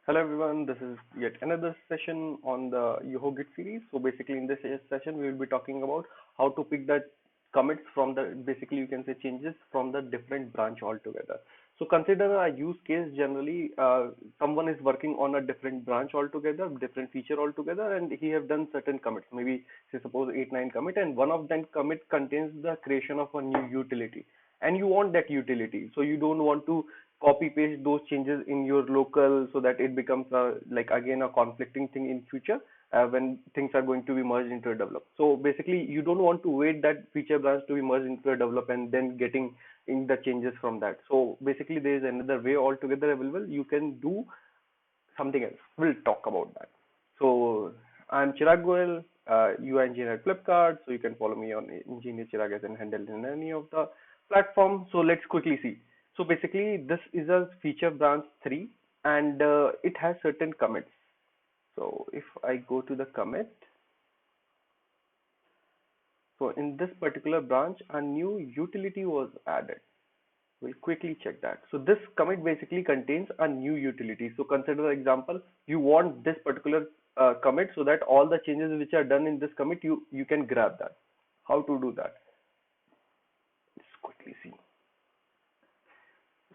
Hello everyone, this is yet another session on the Yoho Git series. So basically in this session we will be talking about how to pick the commits from the basically you can say changes from the different branch altogether. So consider a use case generally someone is working on a different branch altogether, different feature altogether, and he have done certain commits, maybe say suppose 8 9 commit, and one of them commit contains the creation of a new utility, and you want that utility, so you don't want to copy paste those changes in your local so that it becomes like again a conflicting thing in future when things are going to be merged into a develop. So basically you don't want to wait that feature branch to be merged into a develop and then getting in the changes from that. So basically there is another way altogether available. You can do something else. We'll talk about that. So I'm Chirag Goel, UI engineer at Flipkart. So you can follow me on Engineer Chirag as an handle in any of the platform. So let's quickly see. So basically this is a feature branch 3 and it has certain commits. So if I go to the commit, so in this particular branch, a new utility was added. We'll quickly check that. So this commit basically contains a new utility. So consider the example, you want this particular commit so that all the changes which are done in this commit, you can grab that. How to do that? Let's quickly see.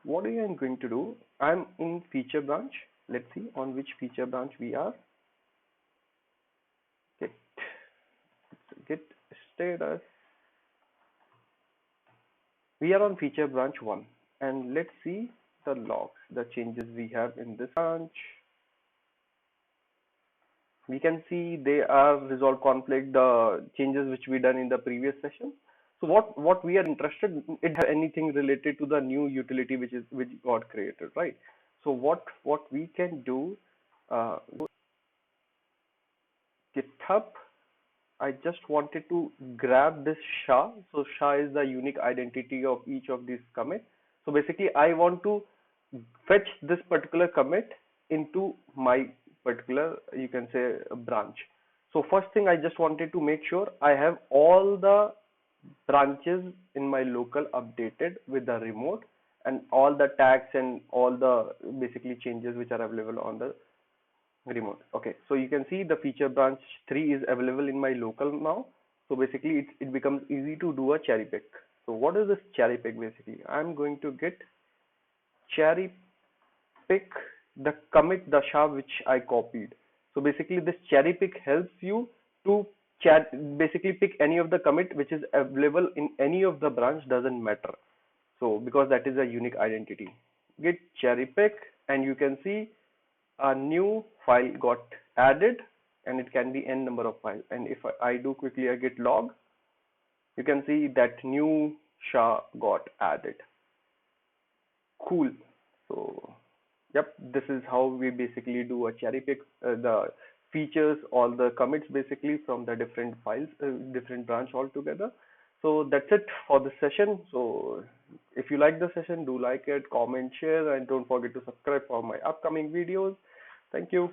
What I am going to do, I'm in feature branch. Let's see on which feature branch we are. Git status. We are on feature branch 1 and let's see the logs, the changes we have in this branch. We can see they are resolve conflict, the changes which we done in the previous session. So what we are interested in, it has anything related to the new utility which got created, right? So what we can do, GitHub. I just wanted to grab this SHA. So SHA is the unique identity of each of these commits. So basically I want to fetch this particular commit into my particular, you can say, branch. So first thing, I just wanted to make sure I have all the branches in my local updated with the remote and all the tags and all the basically changes which are available on the remote. Okay, so you can see the feature branch 3 is available in my local now. So basically it becomes easy to do a cherry pick. So what is this cherry pick? Basically I'm going to get cherry pick the commit, the SHA which I copied. So basically this cherry pick helps you to basically pick any of the commit which is available in any of the branch, doesn't matter. So because that is a unique identity. Git cherry pick and you can see a new file got added and it can be n number of files. And if I do quickly a git log, you can see that new SHA got added. Cool. So yep, this is how we basically do a cherry pick the features, all the commits basically from the different files, different branch altogether. So that's it for this session. So if you like the session, do like it, comment, share, and don't forget to subscribe for my upcoming videos. Thank you.